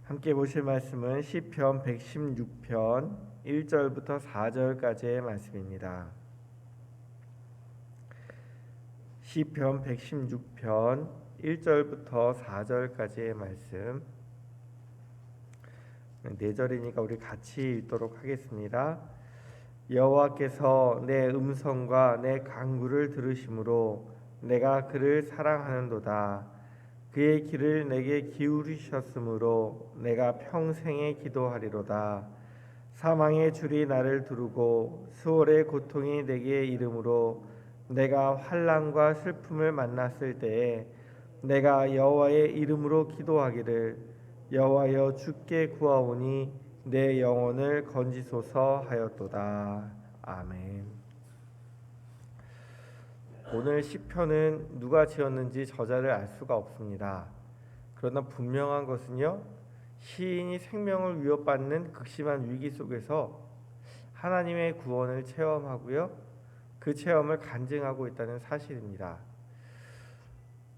함께 보실 말씀은 시편 116편 1절부터 4절까지의 말씀입니다. 시편 116편 1절부터 4절까지의 말씀, 4절이니까 우리 같이 읽도록 하겠습니다. 여호와께서 내 음성과 내 간구를 들으심으로 내가 그를 사랑하는도다. 그의 귀를 내게 기울이셨으므로 내가 평생에 기도하리로다. 사망의 줄이 나를 두르고 수월의 고통이 내게 이름으로 내가 환난과 슬픔을 만났을 때에 내가 여호와의 이름으로 기도하기를 여호와여 주께 구하오니 내 영혼을 건지소서 하였도다. 아멘. 오늘 시편은 누가 지었는지 저자를 알 수가 없습니다. 그러나 분명한 것은요, 시인이 생명을 위협받는 극심한 위기 속에서 하나님의 구원을 체험하고요, 그 체험을 간증하고 있다는 사실입니다.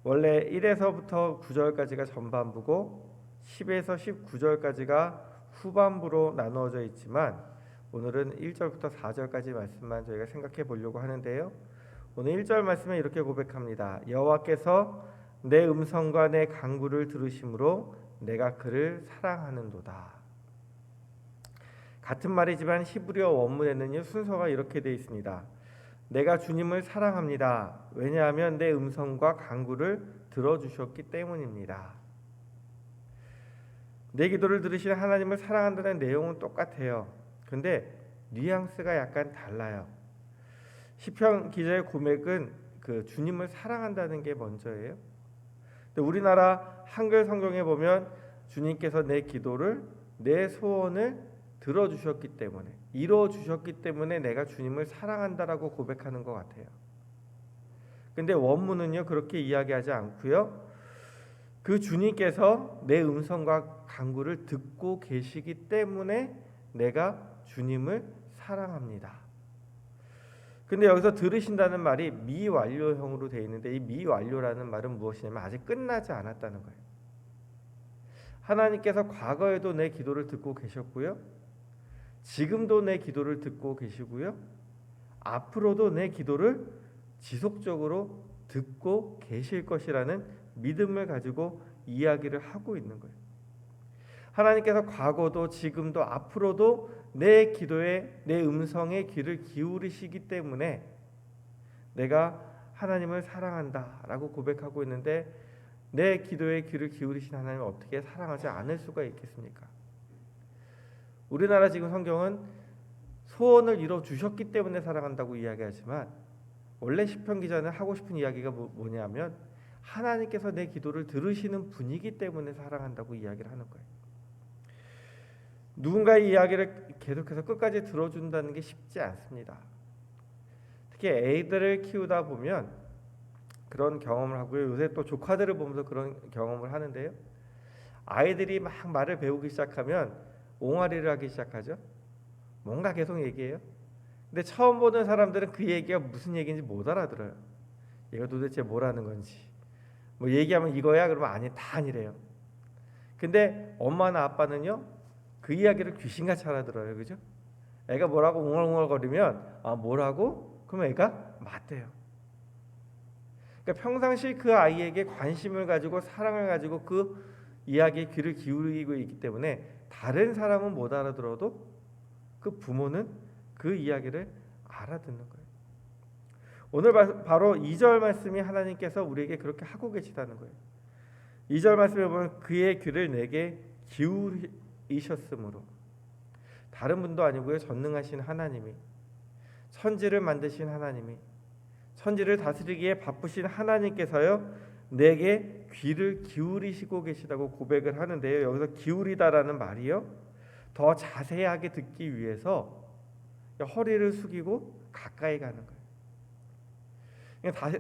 원래 1에서부터 9절까지가 전반부고 10에서 19절까지가 후반부로 나누어져 있지만 오늘은 1절부터 4절까지 말씀만 저희가 생각해 보려고 하는데요. 오늘 1절 말씀에 이렇게 고백합니다. 여호와께서 내 음성과 내 간구를 들으심으로 내가 그를 사랑하는도다. 같은 말이지만 히브리어 원문에는요, 순서가 이렇게 되어 있습니다. 내가 주님을 사랑합니다. 왜냐하면 내 음성과 간구를 들어주셨기 때문입니다. 내 기도를 들으시는 하나님을 사랑한다는 내용은 똑같아요. 근데 뉘앙스가 약간 달라요. 시편 기자의 고백은 그 주님을 사랑한다는 게 먼저예요. 근데 우리나라 한글 성경에 보면 주님께서 내 기도를, 내 소원을 들어주셨기 때문에, 이루어주셨기 때문에 내가 주님을 사랑한다라고 고백하는 것 같아요. 근데 원문은요, 그렇게 이야기하지 않고요, 그 주님께서 내 음성과 간구를 듣고 계시기 때문에 내가 주님을 사랑합니다. 근데 여기서 들으신다는 말이 미완료형으로 되어 있는데, 이 미완료라는 말은 무엇이냐면 아직 끝나지 않았다는 거예요. 하나님께서 과거에도 내 기도를 듣고 계셨고요, 지금도 내 기도를 듣고 계시고요, 앞으로도 내 기도를 지속적으로 듣고 계실 것이라는 믿음을 가지고 이야기를 하고 있는 거예요. 하나님께서 과거도 지금도 앞으로도 내 기도에, 내 음성에 귀를 기울이시기 때문에 내가 하나님을 사랑한다라고 고백하고 있는데, 내 기도에 귀를 기울이신 하나님을 어떻게 사랑하지 않을 수가 있겠습니까? 우리나라 지금 성경은 소원을 이뤄주셨기 때문에 사랑한다고 이야기하지만, 원래 시편 기자는 하고 싶은 이야기가 뭐냐면 하나님께서 내 기도를 들으시는 분이기 때문에 사랑한다고 이야기를 하는 거예요. 누군가의 이야기를 계속해서 끝까지 들어준다는 게 쉽지 않습니다. 특히 애들을 키우다 보면 그런 경험을 하고요. 요새 또 조카들을 보면서 그런 경험을 하는데요. 아이들이 막 말을 배우기 시작하면 옹알이를 하기 시작하죠. 뭔가 계속 얘기해요. 근데 처음 보는 사람들은 그 얘기가 무슨 얘기인지 못 알아들어요. 얘가 도대체 뭐라는 건지. 뭐 얘기하면 이거야? 그러면 아니, 다 아니래요. 근데 엄마나 아빠는요, 그 이야기를 귀신같이 알아들어요. 그죠? 애가 뭐라고 웅얼웅얼거리면 아, 뭐라고? 그럼 애가 맞대요. 그러니까 평상시 그 아이에게 관심을 가지고 사랑을 가지고 그 이야기에 귀를 기울이고 있기 때문에 다른 사람은 못 알아들어도 그 부모는 그 이야기를 알아듣는 거예요. 오늘 바로 2절 말씀이 하나님께서 우리에게 그렇게 하고 계시다는 거예요. 2절 말씀에 보면 그의 귀를 내게 기울이셨으므로, 다른 분도 아니고요, 전능하신 하나님이, 천지를 만드신 하나님이, 천지를 다스리기에 바쁘신 하나님께서요, 내게 귀를 기울이시고 계시다고 고백을 하는데요. 여기서 기울이다라는 말이요, 더 자세하게 듣기 위해서 허리를 숙이고 가까이 가는 거예요.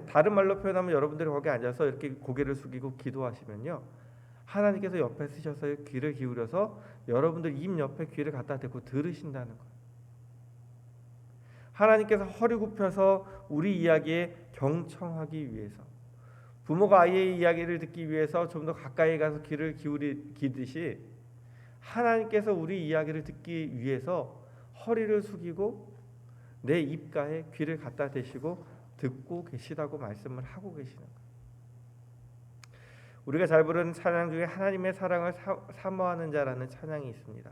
다른 말로 표현하면 여러분들이 거기 앉아서 이렇게 고개를 숙이고 기도하시면요, 하나님께서 옆에 쓰셔서 귀를 기울여서 여러분들 입 옆에 귀를 갖다 대고 들으신다는 거예요. 하나님께서 허리 굽혀서 우리 이야기에 경청하기 위해서, 부모가 아이의 이야기를 듣기 위해서 좀 더 가까이 가서 귀를 기울이듯이 하나님께서 우리 이야기를 듣기 위해서 허리를 숙이고 내 입가에 귀를 갖다 대시고 듣고 계시다고 말씀을 하고 계시는 거예요. 우리가 잘 부르는 찬양 중에 하나님의 사랑을 사모하는 자라는 찬양이 있습니다.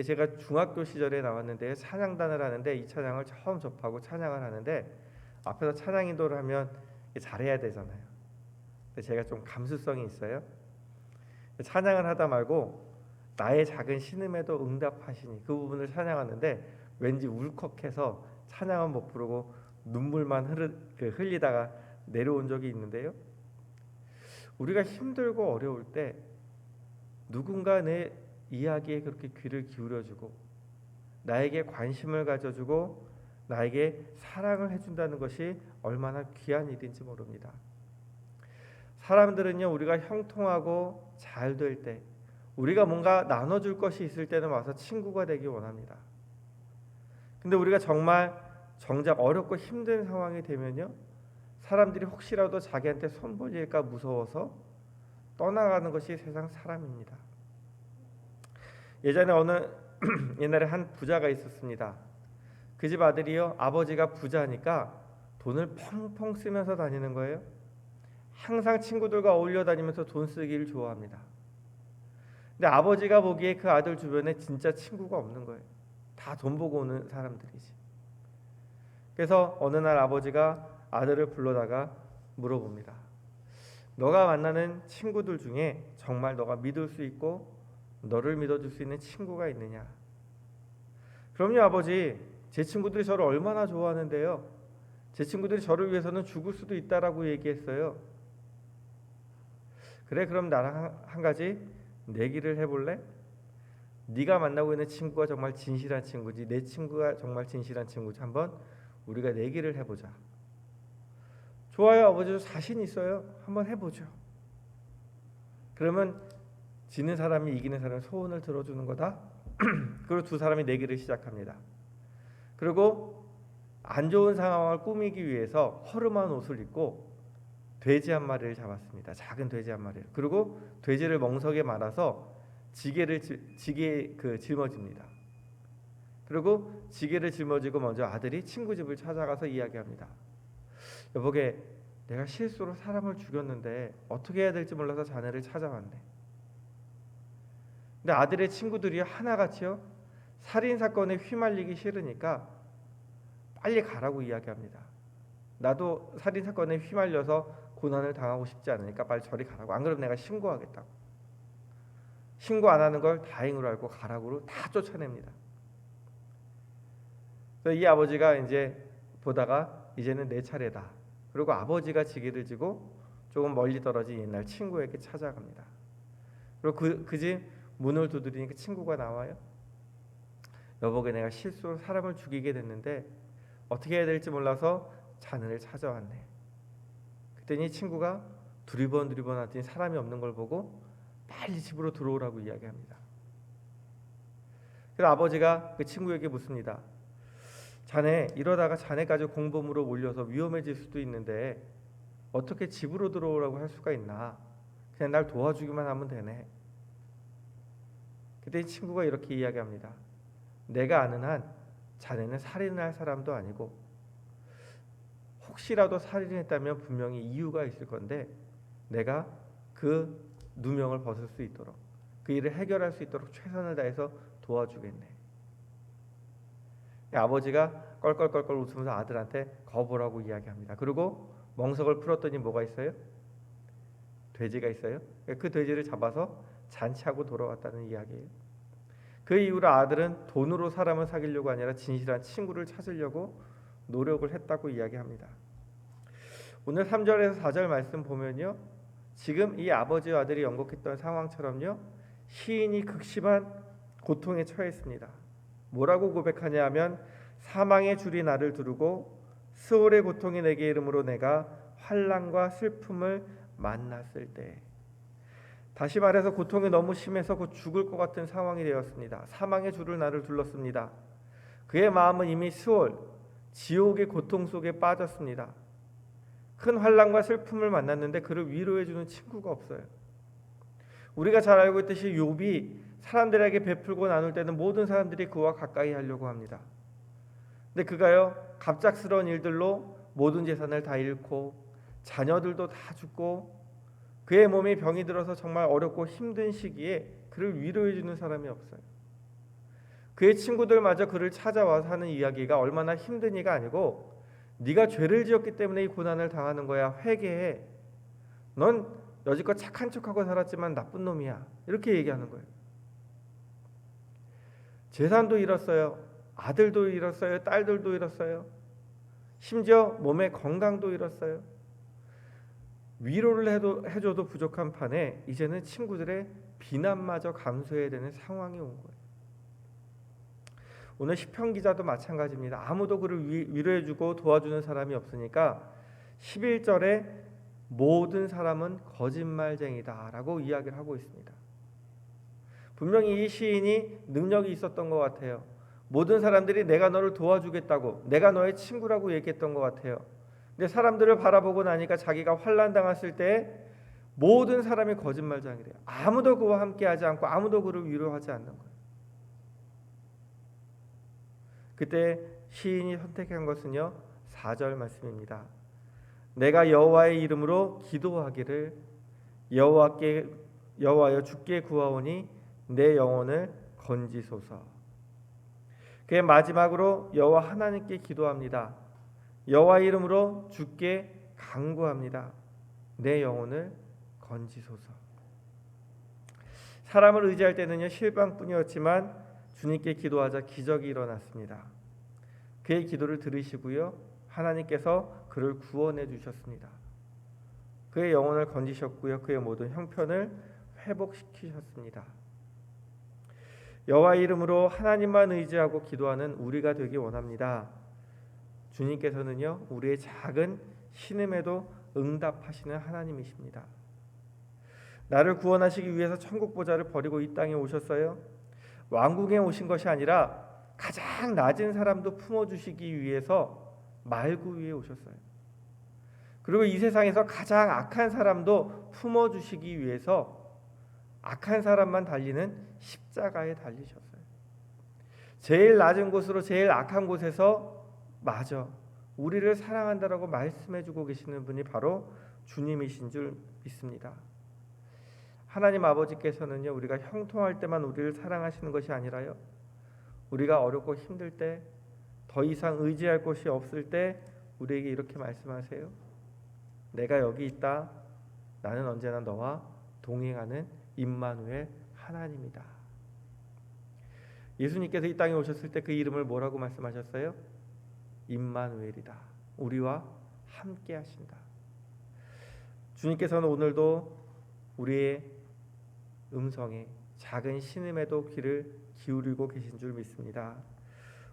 제가 중학교 시절에 나왔는데 찬양단을 하는데 이 찬양을 처음 접하고 찬양을 하는데 앞에서 찬양 인도를 하면 잘해야 되잖아요. 근데 제가 좀 감수성이 있어요. 찬양을 하다 말고 나의 작은 신음에도 응답하시니 그 부분을 찬양하는데 왠지 울컥해서 찬양은 못 부르고 눈물만 흘리다가 내려온 적이 있는데요. 우리가 힘들고 어려울 때 누군가 내 이야기에 그렇게 귀를 기울여주고 나에게 관심을 가져주고 나에게 사랑을 해준다는 것이 얼마나 귀한 일인지 모릅니다. 사람들은요, 우리가 형통하고 잘 될 때, 우리가 뭔가 나눠줄 것이 있을 때는 와서 친구가 되기 원합니다. 근데 우리가 정작 어렵고 힘든 상황이 되면요, 사람들이 혹시라도 자기한테 손 벌릴까 무서워서 떠나가는 것이 세상 사람입니다. 예전에 옛날에 한 부자가 있었습니다. 그 집 아들이요, 아버지가 부자니까 돈을 펑펑 쓰면서 다니는 거예요. 항상 친구들과 어울려 다니면서 돈 쓰기를 좋아합니다. 근데 아버지가 보기에 그 아들 주변에 진짜 친구가 없는 거예요. 다 돈 보고 오는 사람들이지. 그래서 어느 날 아버지가 아들을 불러다가 물어봅니다. 너가 만나는 친구들 중에 정말 너가 믿을 수 있고 너를 믿어줄 수 있는 친구가 있느냐? 그럼요, 아버지. 제 친구들이 저를 얼마나 좋아하는데요. 제 친구들이 저를 위해서는 죽을 수도 있다라고 얘기했어요. 그래, 그럼 나랑 한 가지 내기를 해볼래? 네가 만나고 있는 친구가 정말 진실한 친구지 내 친구가 정말 진실한 친구지 한번 우리가 내기를 해보자. 좋아요, 아버지도 자신 있어요. 한번 해보죠. 그러면 지는 사람이 이기는 사람의 소원을 들어주는 거다. 그리고 두 사람이 내기를 시작합니다. 그리고 안 좋은 상황을 꾸미기 위해서 허름한 옷을 입고 돼지 한 마리를 잡았습니다. 작은 돼지 한 마리를. 그리고 돼지를 멍석에 말아서 지게에 짊어집니다. 그리고 지게를 짊어지고 먼저 아들이 친구 집을 찾아가서 이야기합니다. 여보게, 내가 실수로 사람을 죽였는데 어떻게 해야 될지 몰라서 자네를 찾아왔네. 근데 아들의 친구들이 하나같이요, 살인사건에 휘말리기 싫으니까 빨리 가라고 이야기합니다. 나도 살인사건에 휘말려서 고난을 당하고 싶지 않으니까 빨리 저리 가라고. 안 그러면 내가 신고하겠다고. 신고 안 하는 걸 다행으로 알고 가라고 다 쫓아냅니다. 그래서 이 아버지가 이제 보다가 이제는 내 차례다. 그리고 아버지가 지게를 지고 조금 멀리 떨어진 옛날 친구에게 찾아갑니다. 그리고 그 집 문을 두드리니까 친구가 나와요. 여보게, 내가 실수로 사람을 죽이게 됐는데 어떻게 해야 될지 몰라서 자네를 찾아왔네. 그랬더니 친구가 두리번 하더니 사람이 없는 걸 보고 빨리 집으로 들어오라고 이야기합니다. 그래서 아버지가 그 친구에게 묻습니다. 자네, 이러다가 자네까지 공범으로 몰려서 위험해질 수도 있는데 어떻게 집으로 들어오라고 할 수가 있나? 그냥 날 도와주기만 하면 되네. 그때 친구가 이렇게 이야기합니다. 내가 아는 한 자네는 살인할 사람도 아니고 혹시라도 살인했다면 분명히 이유가 있을 건데 내가 그 누명을 벗을 수 있도록 그 일을 해결할 수 있도록 최선을 다해서 도와주겠네. 아버지가 껄껄껄껄 웃으면서 아들한테 거보라고 이야기합니다. 그리고 멍석을 풀었더니 뭐가 있어요? 돼지가 있어요. 그 돼지를 잡아서 잔치하고 돌아왔다는 이야기예요. 그 이후로 아들은 돈으로 사람을 사귀려고 아니라 진실한 친구를 찾으려고 노력을 했다고 이야기합니다. 오늘 3절에서 4절 말씀 보면요, 지금 이 아버지와 아들이 연극했던 상황처럼요, 시인이 극심한 고통에 처했습니다. 뭐라고 고백하냐 하면 사망의 줄이 나를 두르고 스올의 고통이 내게 이름으로 내가 환난과 슬픔을 만났을 때. 다시 말해서 고통이 너무 심해서 곧 죽을 것 같은 상황이 되었습니다. 사망의 줄을 나를 둘렀습니다. 그의 마음은 이미 스올, 지옥의 고통 속에 빠졌습니다. 큰 환난과 슬픔을 만났는데 그를 위로해주는 친구가 없어요. 우리가 잘 알고 있듯이 욥이 사람들에게 베풀고 나눌 때는 모든 사람들이 그와 가까이 하려고 합니다. 근데 그가요, 갑작스러운 일들로 모든 재산을 다 잃고 자녀들도 다 죽고 그의 몸에 병이 들어서 정말 어렵고 힘든 시기에 그를 위로해 주는 사람이 없어요. 그의 친구들마저 그를 찾아와서 하는 이야기가 얼마나 힘든 이가 아니고 네가 죄를 지었기 때문에 이 고난을 당하는 거야. 회개해. 넌 여지껏 착한 척하고 살았지만 나쁜 놈이야. 이렇게 얘기하는 거예요. 재산도 잃었어요. 아들도 잃었어요. 딸들도 잃었어요. 심지어 몸의 건강도 잃었어요. 위로를 해줘도 부족한 판에 이제는 친구들의 비난마저 감수해야 되는 상황이 온 거예요. 오늘 시편 기자도 마찬가지입니다. 아무도 그를 위로해주고 도와주는 사람이 없으니까 11절에 모든 사람은 거짓말쟁이다라고 이야기를 하고 있습니다. 분명히 이 시인이 능력이 있었던 것 같아요. 모든 사람들이 내가 너를 도와주겠다고, 내가 너의 친구라고 얘기했던 것 같아요. 근데 사람들을 바라보고 나니까 자기가 환난 당했을 때 모든 사람이 거짓말쟁이래요. 아무도 그와 함께하지 않고 아무도 그를 위로하지 않는 거예요. 그때 시인이 선택한 것은요, 4절 말씀입니다. 내가 여호와의 이름으로 기도하기를 여호와여 주께 구하오니 내 영혼을 건지소서. 그의 마지막으로 여호와 하나님께 기도합니다. 여호와 이름으로 주께 간구합니다. 내 영혼을 건지소서. 사람을 의지할 때는요, 실망뿐이었지만 주님께 기도하자 기적이 일어났습니다. 그의 기도를 들으시고요, 하나님께서 그를 구원해 주셨습니다. 그의 영혼을 건지셨고요, 그의 모든 형편을 회복시키셨습니다. 여호와 이름으로 하나님만 의지하고 기도하는 우리가 되기 원합니다. 주님께서는요, 우리의 작은 신음에도 응답하시는 하나님이십니다. 나를 구원하시기 위해서 천국 보좌를 버리고 이 땅에 오셨어요. 왕궁에 오신 것이 아니라 가장 낮은 사람도 품어주시기 위해서 말구 위에 오셨어요. 그리고 이 세상에서 가장 악한 사람도 품어주시기 위해서 악한 사람만 달리는 십자가에 달리셨어요. 제일 낮은 곳으로 제일 악한 곳에서 마저 우리를 사랑한다라고 말씀해주고 계시는 분이 바로 주님이신 줄 믿습니다. 하나님 아버지께서는요, 우리가 형통할 때만 우리를 사랑하시는 것이 아니라요, 우리가 어렵고 힘들 때, 더 이상 의지할 곳이 없을 때 우리에게 이렇게 말씀하세요. 내가 여기 있다. 나는 언제나 너와 동행하는 임마누엘 하나님이다. 예수님께서 이 땅에 오셨을 때 그 이름을 뭐라고 말씀하셨어요? 임마누엘이다. 우리와 함께 하신다. 주님께서는 오늘도 우리의 음성에 작은 신음에도 귀를 기울이고 계신 줄 믿습니다.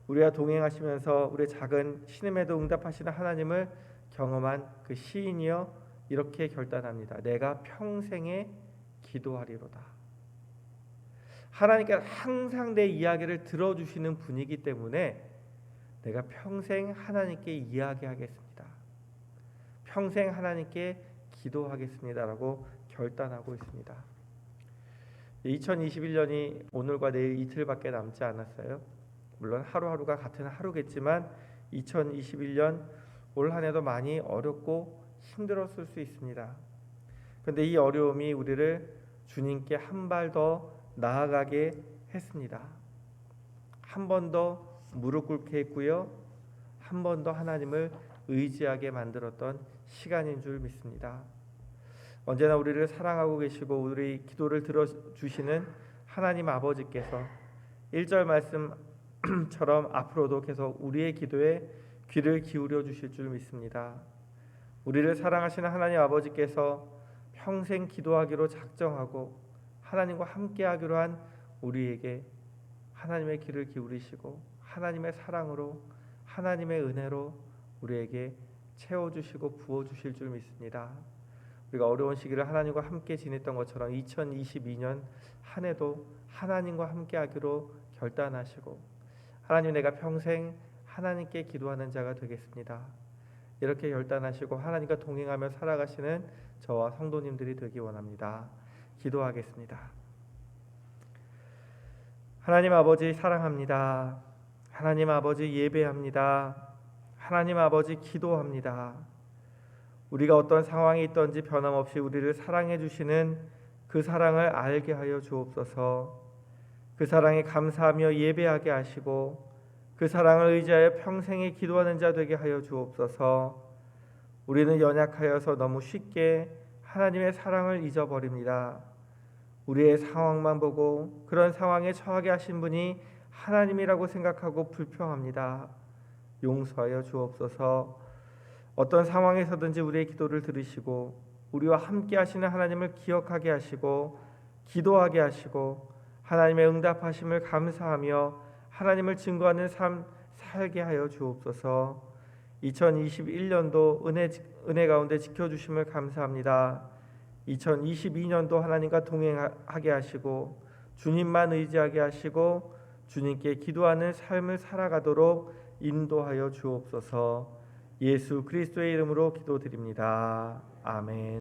우리와 동행하시면서 우리의 작은 신음에도 응답하시는 하나님을 경험한 그 시인이여 이렇게 결단합니다. 내가 평생에 기도하리로다. 하나님께서 항상 내 이야기를 들어주시는 분이기 때문에 내가 평생 하나님께 이야기하겠습니다. 평생 하나님께 기도하겠습니다라고 결단하고 있습니다. 2021년이 오늘과 내일 이틀밖에 남지 않았어요. 물론 하루하루가 같은 하루겠지만 2021년 올 한 해도 많이 어렵고 힘들었을 수 있습니다. 그런데 이 어려움이 우리를 주님께 한 발 더 나아가게 했습니다. 한 번 더 무릎 꿇게 했고요, 한 번 더 하나님을 의지하게 만들었던 시간인 줄 믿습니다. 언제나 우리를 사랑하고 계시고 우리 기도를 들어주시는 하나님 아버지께서 1절 말씀처럼 앞으로도 계속 우리의 기도에 귀를 기울여 주실 줄 믿습니다. 우리를 사랑하시는 하나님 아버지께서 평생 기도하기로 작정하고 하나님과 함께하기로 한 우리에게 하나님의 귀를 기울이시고 하나님의 사랑으로 하나님의 은혜로 우리에게 채워주시고 부어주실 줄 믿습니다. 우리가 어려운 시기를 하나님과 함께 지냈던 것처럼 2022년 한 해도 하나님과 함께하기로 결단하시고 하나님, 내가 평생 하나님께 기도하는 자가 되겠습니다. 이렇게 결단하시고 하나님과 동행하며 살아가시는 저와 성도님들이 되기 원합니다. 기도하겠습니다. 하나님 아버지 사랑합니다. 하나님 아버지 예배합니다. 하나님 아버지 기도합니다. 우리가 어떤 상황에 있든지 변함없이 우리를 사랑해 주시는 그 사랑을 알게 하여 주옵소서. 그 사랑에 감사하며 예배하게 하시고 그 사랑을 의지하여 평생에 기도하는 자 되게 하여 주옵소서. 우리는 연약하여서 너무 쉽게 하나님의 사랑을 잊어버립니다. 우리의 상황만 보고 그런 상황에 처하게 하신 분이 하나님이라고 생각하고 불평합니다. 용서하여 주옵소서. 어떤 상황에서든지 우리의 기도를 들으시고 우리와 함께 하시는 하나님을 기억하게 하시고 기도하게 하시고 하나님의 응답하심을 감사하며 하나님을 증거하는 삶 살게 하여 주옵소서. 2021년도 은혜 가운데 지켜주심을 감사합니다. 2022년도 하나님과 동행하게 하시고 주님만 의지하게 하시고 주님께 기도하는 삶을 살아가도록 인도하여 주옵소서. 예수 그리스도의 이름으로 기도드립니다. 아멘.